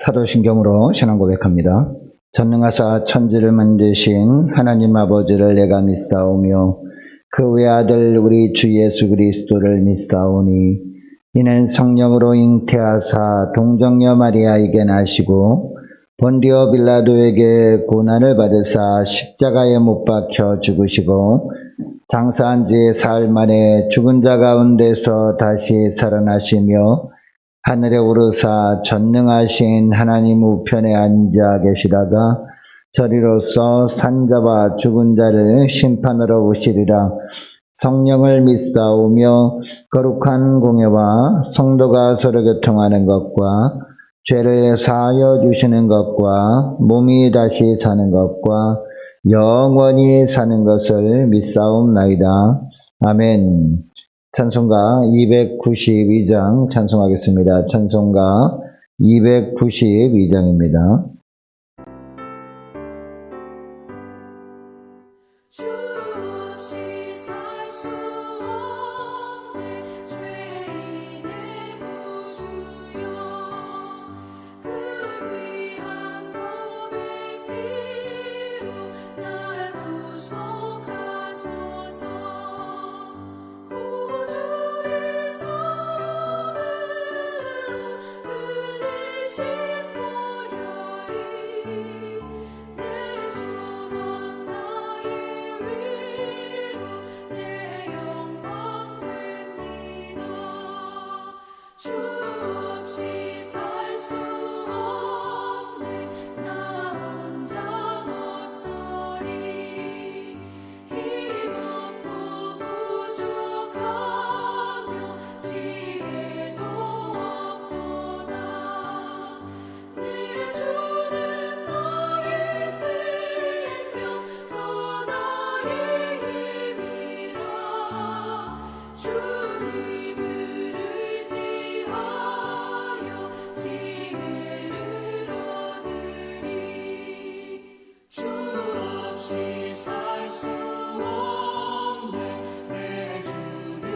사도신경으로 신앙 고백합니다. 전능하사 천지를 만드신 하나님 아버지를 내가 믿사오며 그 외아들 우리 주 예수 그리스도를 믿사오니 이는 성령으로 잉태하사 동정녀 마리아에게 나시고 본디오 빌라도에게 고난을 받으사 십자가에 못 박혀 죽으시고 장사한 지 사흘 만에 죽은 자 가운데서 다시 살아나시며 하늘에 오르사 전능하신 하나님 우편에 앉아 계시다가 저리로서 산자와 죽은 자를 심판하러 오시리라. 성령을 믿사오며 거룩한 공예와 성도가 서로 교통하는 것과 죄를 사하여 주시는 것과 몸이 다시 사는 것과 영원히 사는 것을 믿사옵나이다. 아멘. 찬송가 292장 찬송하겠습니다. 찬송가 292장입니다. 주 없이 살 수 없네 죄인의 구주여 그 귀한 몸의 피로 날 구속하소서 구주의 사랑으로 흘리신 보혈이 내 소망 나의 위로 내 영광 됩니다. 주 없이 살 수 없네 나 혼자 못 서리 힘없고 부족하며 지혜도 없도다 내 주는 나의 생명 또 나의 힘이라 주님을 의지하여 지혜를 얻으리 주 없이 살 수 없네 내 주는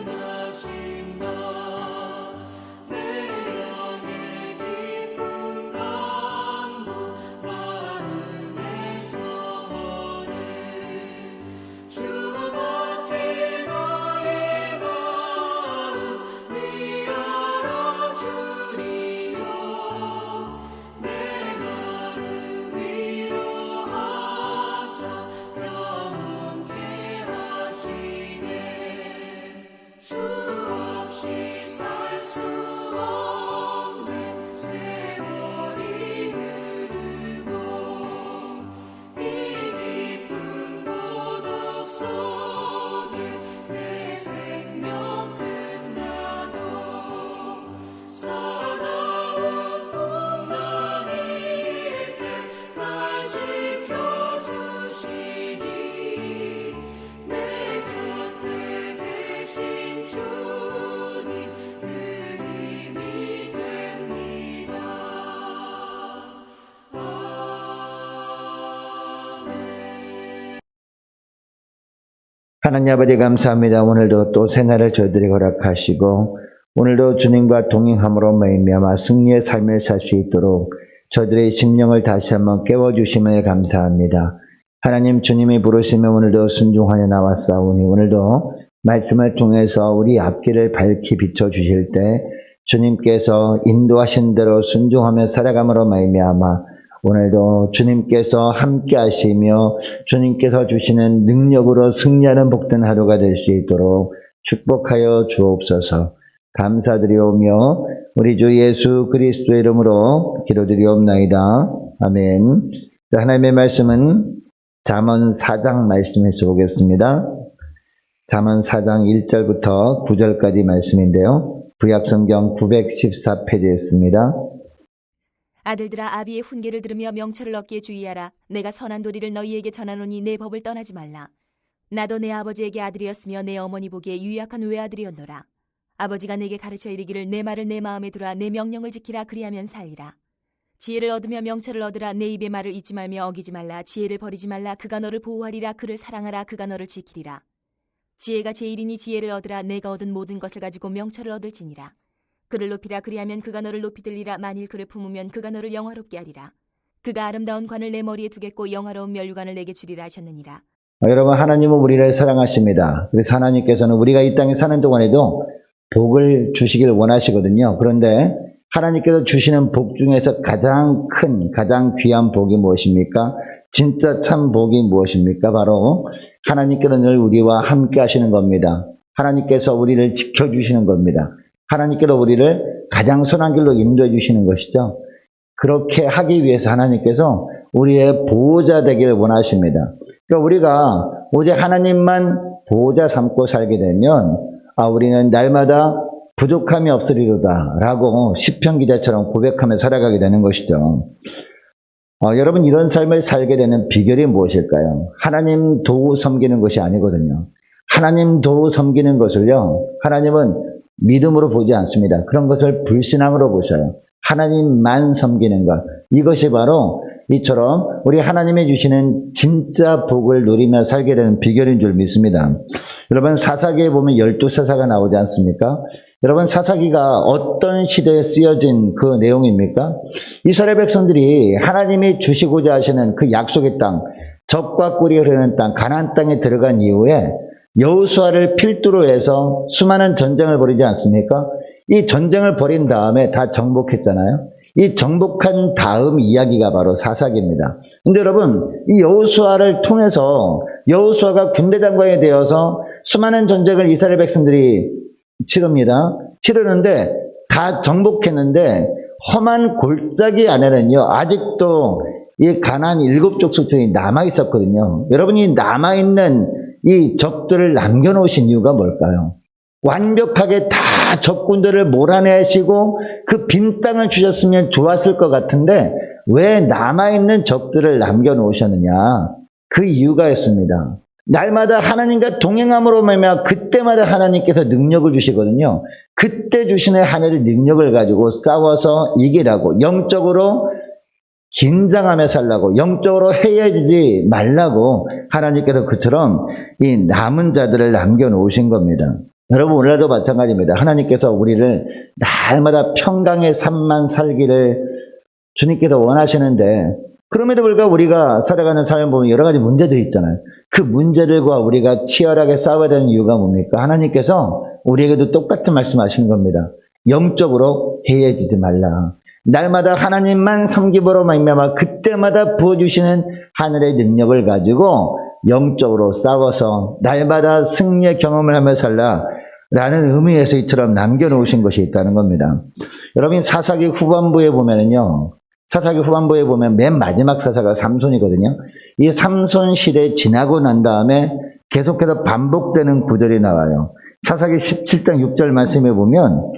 하신다 내 영의 깊은 감동 마음의 소원을 주밖에 나의 마음 위하여 주리요 내 마음 위로하사 평온케 하시네 주 없이 살 수 없네 세월이 흐르고 이 깊은 고독 속에 내 생명 끝나도 사나운 풍랑일 때 날 지켜주시니 내 곁에 계신 주님 늘 힘이 됩니다. 아멘. 하나님 아버지 감사합니다. 오늘도 또 새날을 저희들이 허락하시고 오늘도 주님과 동행함으로 말미암아 승리의 삶을 살 수 있도록 저희들의 심령을 다시 한번 깨워주심을 감사합니다. 하나님 주님이 부르시면 오늘도 순종하여 나왔사오니 오늘도 말씀을 통해서 우리 앞길을 밝히 비춰주실 때 주님께서 인도하신 대로 순종하며 살아감으로 말미암아 오늘도 주님께서 함께 하시며 주님께서 주시는 능력으로 승리하는 복된 하루가 될 수 있도록 축복하여 주옵소서. 감사드리오며 우리 주 예수 그리스도의 이름으로 기도드리옵나이다. 아멘. 자, 하나님의 말씀은 잠언 4장 말씀에서 보겠습니다. 잠언 4장 1절부터 9절까지 말씀인데요. 구약성경 914페이지에 있습니다. 아들들아 아비의 훈계를 들으며 명철을 얻기에 주의하라. 내가 선한 도리를 너희에게 전하노니 내 법을 떠나지 말라. 나도 내 아버지에게 아들이었으며 내 어머니 보기에 유약한 외아들이었노라. 아버지가 내게 가르쳐 이르기를 내 말을 내 마음에 두라. 내 명령을 지키라. 그리하면 살리라. 지혜를 얻으며 명철을 얻으라. 내 입의 말을 잊지 말며 어기지 말라. 지혜를 버리지 말라. 그가 너를 보호하리라. 그를 사랑하라. 그가 너를 지키리라. 지혜가 제일이니 지혜를 얻으라. 내가 얻은 모든 것을 가지고 명철을 얻을지니라. 그를 높이라. 그리하면 그가 너를 높이 들리라. 만일 그를 품으면 그가 너를 영화롭게 하리라. 그가 아름다운 관을 내 머리에 두겠고 영화로운 면류관을 내게 주리라 하셨느니라. 여러분, 하나님은 우리를 사랑하십니다. 그래서 하나님께서는 우리가 이 땅에 사는 동안에도 복을 주시길 원하시거든요. 그런데 하나님께서 주시는 복 중에서 가장 큰, 가장 귀한 복이 무엇입니까? 진짜 참 복이 무엇입니까? 바로 하나님께서 늘 우리와 함께 하시는 겁니다. 하나님께서 우리를 지켜주시는 겁니다. 하나님께서 우리를 가장 선한 길로 인도해 주시는 것이죠. 그렇게 하기 위해서 하나님께서 우리의 보호자 되기를 원하십니다. 그러니까 우리가 오직 하나님만 보호자 삼고 살게 되면 우리는 날마다 부족함이 없으리로다 라고 시편 기자처럼 고백하며 살아가게 되는 것이죠. 여러분, 이런 삶을 살게 되는 비결이 무엇일까요? 하나님 도우 섬기는 것이 아니거든요. 하나님 도우 섬기는 것을요, 하나님은 믿음으로 보지 않습니다. 그런 것을 불신앙으로 보셔요. 하나님만 섬기는 것, 이것이 바로 이처럼 우리 하나님이 주시는 진짜 복을 누리며 살게 되는 비결인 줄 믿습니다. 여러분, 사사기에 보면 12사사가 나오지 않습니까? 여러분, 사사기가 어떤 시대에 쓰여진 그 내용입니까? 이스라엘 백성들이 하나님이 주시고자 하시는 그 약속의 땅, 젖과 꿀이 흐르는 땅, 가나안 땅에 들어간 이후에 여호수아를 필두로 해서 수많은 전쟁을 벌이지 않습니까? 이 전쟁을 벌인 다음에 다 정복했잖아요. 이 정복한 다음 이야기가 바로 사사기입니다. 근데 여러분, 이 여호수아를 통해서 여호수아가 군대 장관이 되어서 수많은 전쟁을 이스라엘 백성들이 치르는데 다 정복했는데 험한 골짜기 안에는요, 아직도 이 가나안 7족 속전이 남아 있었거든요. 여러분이 남아있는 이 적들을 남겨놓으신 이유가 뭘까요? 완벽하게 다 적군들을 몰아내시고 그 빈 땅을 주셨으면 좋았을 것 같은데 왜 남아있는 적들을 남겨놓으셨느냐? 그 이유가 있습니다. 날마다 하나님과 동행함으로 말미암아 그때마다 하나님께서 능력을 주시거든요. 그때 주시는 하늘의 능력을 가지고 싸워서 이기라고, 영적으로 긴장하며 살라고, 영적으로 해야지지 말라고 하나님께서 그처럼 이 남은 자들을 남겨놓으신 겁니다. 여러분, 오늘도 마찬가지입니다. 하나님께서 우리를 날마다 평강의 삶만 살기를 주님께서 원하시는데, 그럼에도 불구하고 우리가 살아가는 삶을 보면 여러 가지 문제들이 있잖아요. 그 문제들과 우리가 치열하게 싸워야 되는 이유가 뭡니까? 하나님께서 우리에게도 똑같은 말씀하신 겁니다. 영적으로 해야지지 말라. 날마다 하나님만 섬김으로 말미암아 그때마다 부어주시는 하늘의 능력을 가지고 영적으로 싸워서 날마다 승리의 경험을 하며 살라 라는 의미에서 이처럼 남겨놓으신 것이 있다는 겁니다. 여러분, 사사기 후반부에 보면은요, 사사기 후반부에 보면 맨 마지막 사사가 삼손이거든요. 이 삼손 시대 지나고 난 다음에 계속해서 반복되는 구절이 나와요. 사사기 17장 6절 말씀에 보면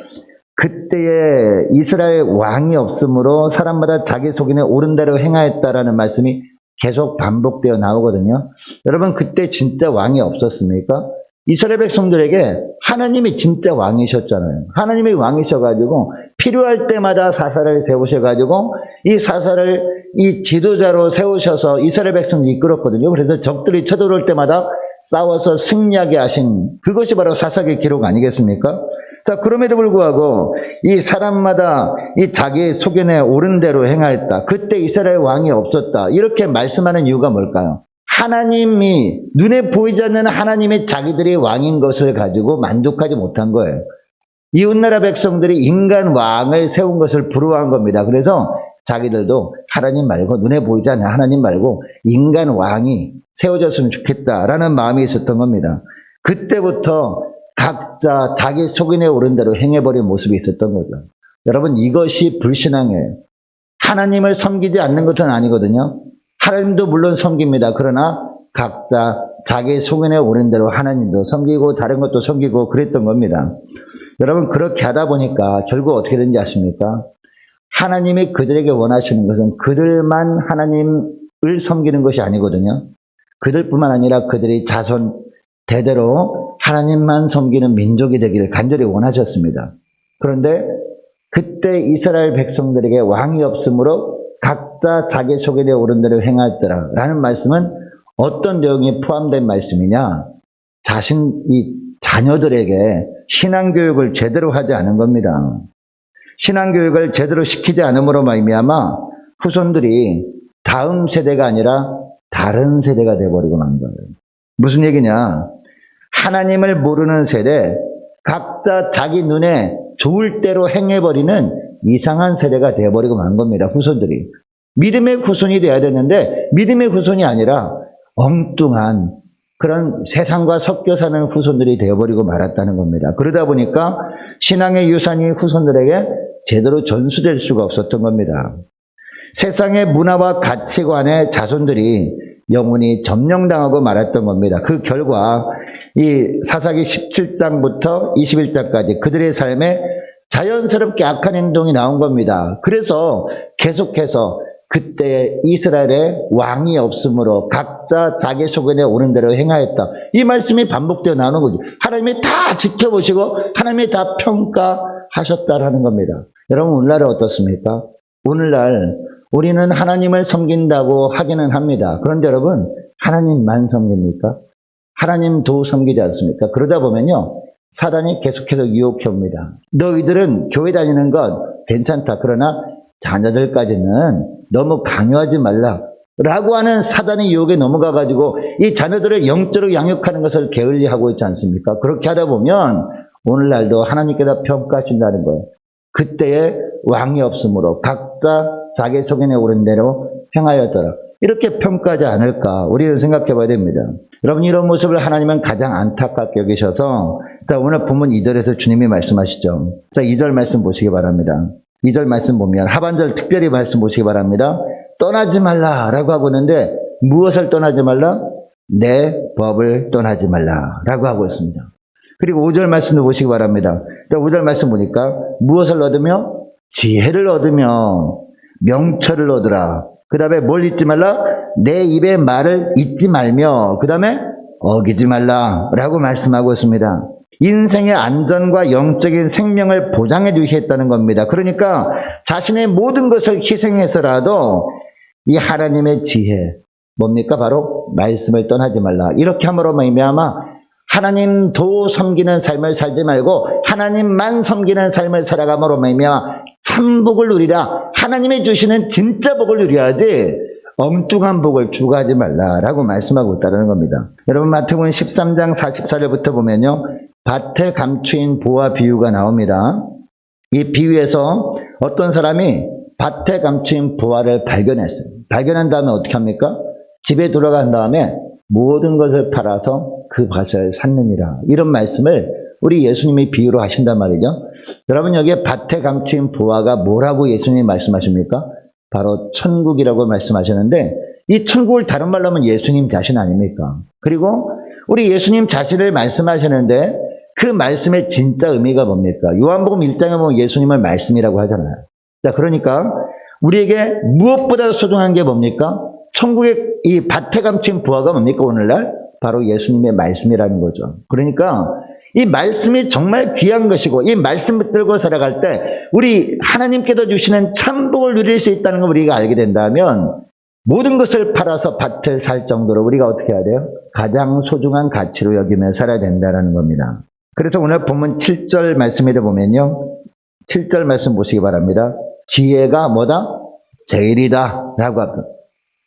그때에 이스라엘 왕이 없으므로 사람마다 자기 속인에 옳은 대로 행하였다라는 말씀이 계속 반복되어 나오거든요. 여러분, 그때 진짜 왕이 없었습니까? 이스라엘 백성들에게 하나님이 진짜 왕이셨잖아요. 하나님이 왕이셔가지고 필요할 때마다 사사를 세우셔가지고 이 사사를 이 지도자로 세우셔서 이스라엘 백성을 이끌었거든요. 그래서 적들이 쳐들어올 때마다 싸워서 승리하게 하신, 그것이 바로 사사기 기록 아니겠습니까? 자, 그럼에도 불구하고 이 사람마다 이 자기 소견에 옳은 대로 행하였다. 그때 이스라엘 왕이 없었다. 이렇게 말씀하는 이유가 뭘까요? 하나님이, 눈에 보이지 않는 하나님의 자기들이 왕인 것을 가지고 만족하지 못한 거예요. 이웃나라 백성들이 인간 왕을 세운 것을 부러워한 겁니다. 그래서 자기들도 하나님 말고, 눈에 보이지 않는 하나님 말고 인간 왕이 세워졌으면 좋겠다라는 마음이 있었던 겁니다. 그때부터 각자 자기 속인에 오른 대로 행해버린 모습이 있었던 거죠. 여러분, 이것이 불신앙이에요. 하나님을 섬기지 않는 것은 아니거든요. 하나님도 물론 섬깁니다. 그러나 각자 자기 속인에 오른 대로 하나님도 섬기고 다른 것도 섬기고 그랬던 겁니다. 여러분, 그렇게 하다 보니까 결국 어떻게 되는지 아십니까? 하나님이 그들에게 원하시는 것은 그들만 하나님을 섬기는 것이 아니거든요. 그들뿐만 아니라 그들이 자손 대대로 하나님만 섬기는 민족이 되기를 간절히 원하셨습니다. 그런데 그때 이스라엘 백성들에게 왕이 없으므로 각자 자기 속인에 오른 대로 행하였더라 라는 말씀은 어떤 내용이 포함된 말씀이냐? 이 자녀들에게 신앙교육을 제대로 하지 않은 겁니다. 신앙교육을 제대로 시키지 않음으로 말미암아 후손들이 다음 세대가 아니라 다른 세대가 되어버리고 만 거예요. 무슨 얘기냐? 하나님을 모르는 세대, 각자 자기 눈에 좋을 대로 행해버리는 이상한 세대가 되어버리고 만 겁니다. 후손들이. 믿음의 후손이 돼야 되는데 믿음의 후손이 아니라 엉뚱한 그런 세상과 섞여 사는 후손들이 되어버리고 말았다는 겁니다. 그러다 보니까 신앙의 유산이 후손들에게 제대로 전수될 수가 없었던 겁니다. 세상의 문화와 가치관의 자손들이 영원히 점령당하고 말았던 겁니다. 그 결과 이 사사기 17장부터 21장까지 그들의 삶에 자연스럽게 악한 행동이 나온 겁니다. 그래서 계속해서 그때 이스라엘에 왕이 없으므로 각자 자기 소견에 오는 대로 행하였다. 이 말씀이 반복되어 나오는 거죠. 하나님이 다 지켜보시고 하나님이 다 평가하셨다라는 겁니다. 여러분 오늘날은 어떻습니까? 오늘날 우리는 하나님을 섬긴다고 하기는 합니다. 그런데 여러분 하나님만 섬깁니까? 하나님도 섬기지 않습니까? 그러다 보면요 사단이 계속해서 유혹해 옵니다. 너희들은 교회 다니는 건 괜찮다. 그러나 자녀들까지는 너무 강요하지 말라 라고 하는 사단의 유혹에 넘어가가지고 이 자녀들을 영적으로 양육하는 것을 게을리하고 있지 않습니까? 그렇게 하다 보면 오늘날도 하나님께서 평가하신다는 거예요. 그때에 왕이 없으므로 각자 자기 소견에 오른 대로 행하였더라. 이렇게 평가하지 않을까 우리는 생각해 봐야 됩니다. 여러분 이런 모습을 하나님은 가장 안타깝게 여기셔서 오늘 본문 2절에서 주님이 말씀하시죠. 자 2절 말씀 보시기 바랍니다. 2절 말씀 보면 하반절 특별히 말씀 보시기 바랍니다. 떠나지 말라라고 하고 있는데 무엇을 떠나지 말라? 내 법을 떠나지 말라라고 하고 있습니다. 그리고 5절 말씀도 보시기 바랍니다. 5절 말씀 보니까 무엇을 얻으며? 지혜를 얻으며 명철을 얻으라. 그 다음에 뭘 잊지 말라? 내 입의 말을 잊지 말며 그 다음에 어기지 말라라고 말씀하고 있습니다. 인생의 안전과 영적인 생명을 보장해 주시겠다는 겁니다. 그러니까 자신의 모든 것을 희생해서라도 이 하나님의 지혜 뭡니까? 바로 말씀을 떠나지 말라. 이렇게 함으로 말미암아 하나님도 섬기는 삶을 살지 말고 하나님만 섬기는 삶을 살아감으로 말미암아 참 복을 누리라. 하나님이 주시는 진짜 복을 누려야지 엉뚱한 복을 추구하지 말라라고 말씀하고 있다는 겁니다. 여러분 마태복음 13장 44절부터 보면요. 밭에 감추인 보화 비유가 나옵니다. 이 비유에서 어떤 사람이 밭에 감추인 보화를 발견했어요. 발견한 다음에 어떻게 합니까? 집에 돌아간 다음에 모든 것을 팔아서 그 밭을 샀느니라. 이런 말씀을 우리 예수님이 비유로 하신단 말이죠. 여러분 여기에 밭에 감추인 보화가 뭐라고 예수님이 말씀하십니까? 바로 천국이라고 말씀하시는데 이 천국을 다른 말로 하면 예수님 자신 아닙니까? 그리고 우리 예수님 자신을 말씀하시는데 그 말씀의 진짜 의미가 뭡니까? 요한복음 1장에 보면 예수님을 말씀이라고 하잖아요. 자, 그러니까 우리에게 무엇보다 소중한 게 뭡니까? 천국의 이 밭에 감춘 보화가 뭡니까 오늘날? 바로 예수님의 말씀이라는 거죠. 그러니까 이 말씀이 정말 귀한 것이고 이 말씀을 들고 살아갈 때 우리 하나님께서 주시는 참복을 누릴 수 있다는 걸 우리가 알게 된다면 모든 것을 팔아서 밭을 살 정도로 우리가 어떻게 해야 돼요? 가장 소중한 가치로 여기며 살아야 된다는 겁니다. 그래서 오늘 본문 7절 말씀에 보면요. 7절 말씀 보시기 바랍니다. 지혜가 뭐다? 제일이다 라고 합니다.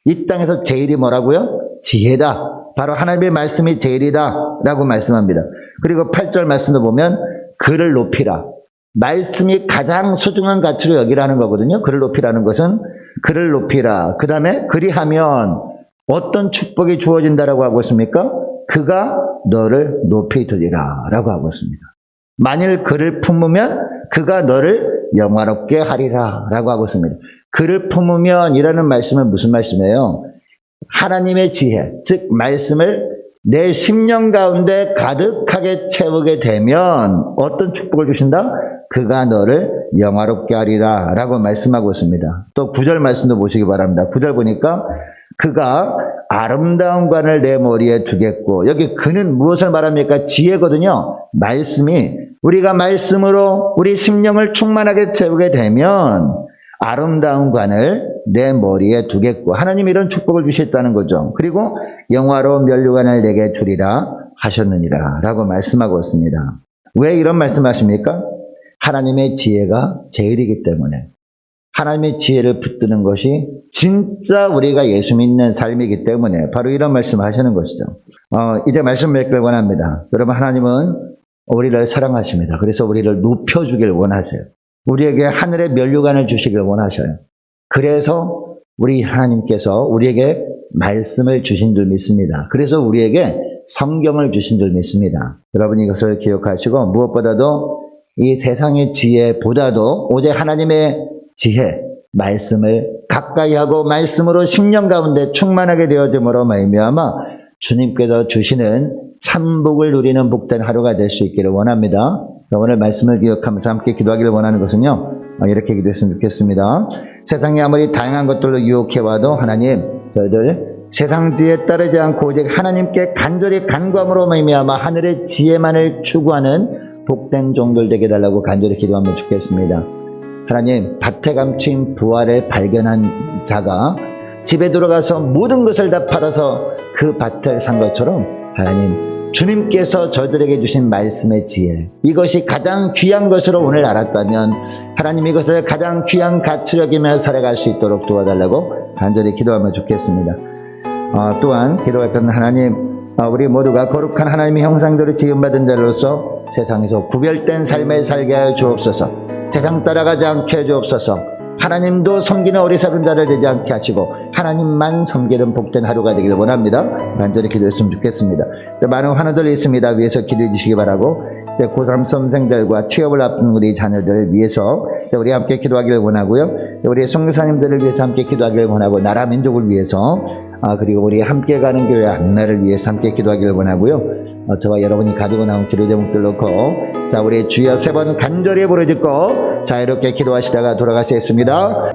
이 땅에서 제일이 뭐라고요? 지혜다. 바로 하나님의 말씀이 제일이다 라고 말씀합니다. 그리고 8절 말씀도 보면 그를 높이라. 말씀이 가장 소중한 가치로 여기라는 거거든요. 그를 높이라는 것은 그를 높이라. 그 다음에 그리하면 어떤 축복이 주어진다라고 하고 있습니까? 그가 너를 높이 두리라 라고 하고 있습니다. 만일 그를 품으면 그가 너를 영화롭게 하리라 라고 하고 있습니다. 그를 품으면 이라는 말씀은 무슨 말씀이에요? 하나님의 지혜, 즉 말씀을 내 심령 가운데 가득하게 채우게 되면 어떤 축복을 주신다? 그가 너를 영화롭게 하리라 라고 말씀하고 있습니다. 또 9절 말씀도 보시기 바랍니다. 9절 보니까 그가 아름다운 관을 내 머리에 두겠고, 여기 그는 무엇을 말합니까? 지혜거든요. 말씀이 우리가 말씀으로 우리 심령을 충만하게 채우게 되면 아름다운 관을 내 머리에 두겠고, 하나님이 이런 축복을 주셨다는 거죠. 그리고 영화로운 면류관을 내게 주리라 하셨느니라 라고 말씀하고 있습니다. 왜 이런 말씀하십니까? 하나님의 지혜가 제일이기 때문에 하나님의 지혜를 붙드는 것이 진짜 우리가 예수 믿는 삶이기 때문에 바로 이런 말씀을 하시는 것이죠. 이제 말씀 맺길 원합니다. 여러분, 하나님은 우리를 사랑하십니다. 그래서 우리를 높여주길 원하세요. 우리에게 하늘의 면류관을 주시길 원하셔요. 그래서 우리 하나님께서 우리에게 말씀을 주신 줄 믿습니다. 그래서 우리에게 성경을 주신 줄 믿습니다. 여러분, 이것을 기억하시고 무엇보다도 이 세상의 지혜보다도 오직 하나님의 지혜, 말씀을 가까이 하고 말씀으로 심령 가운데 충만하게 되어짐으로 말미암아 주님께서 주시는 참복을 누리는 복된 하루가 될 수 있기를 원합니다. 오늘 말씀을 기억하면서 함께 기도하기를 원하는 것은요, 이렇게 기도했으면 좋겠습니다. 세상이 아무리 다양한 것들로 유혹해와도 하나님, 저희들 세상 지혜에 따르지 않고 오직 하나님께 간절히 간구함으로 말미암아 하늘의 지혜만을 추구하는 복된 종들 되게 달라고 간절히 기도하면 좋겠습니다. 하나님, 밭에 감춘 부활을 발견한 자가 집에 들어가서 모든 것을 다 팔아서 그 밭을 산 것처럼 하나님, 주님께서 저들에게 주신 말씀의 지혜, 이것이 가장 귀한 것으로 오늘 알았다면 하나님, 이것을 가장 귀한 가치로 여기며 살아갈 수 있도록 도와달라고 간절히 기도하면 좋겠습니다. 또한 기도할 것은 하나님, 우리 모두가 거룩한 하나님의 형상대로 지음받은 자로서 세상에서 구별된 삶을 살게 하여 주옵소서. 세상 따라가지 않게 해 주옵소서. 하나님도 섬기는 어리석은 자를 되지 않게 하시고 하나님만 섬기는 복된 하루가 되기를 원합니다. 간절히 기도했으면 좋겠습니다. 많은 환우들이 있습니다. 위해서 기도해 주시기 바라고, 고3 수험생들과 취업을 앞둔 우리 자녀들을 위해서 우리 함께 기도하기를 원하고요. 우리 선교사님들을 위해서 함께 기도하기를 원하고, 나라 민족을 위해서, 그리고 우리 함께 가는 교회 안내를 위해서 함께 기도하기를 원하고요. 저와 여러분이 가지고 나온 기도 제목들 놓고, 자, 우리 주여 3번 간절히 부르짖고 자유롭게 기도하시다가 돌아가시겠습니다.